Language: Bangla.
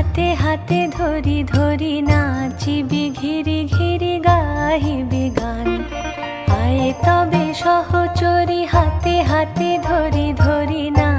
হাতে হাতে ধরি ধরি নাচিবি ঘিরি ঘিরি গাহিবি গান। আয় তবে সহচরি হাতে হাতে ধরি ধরি না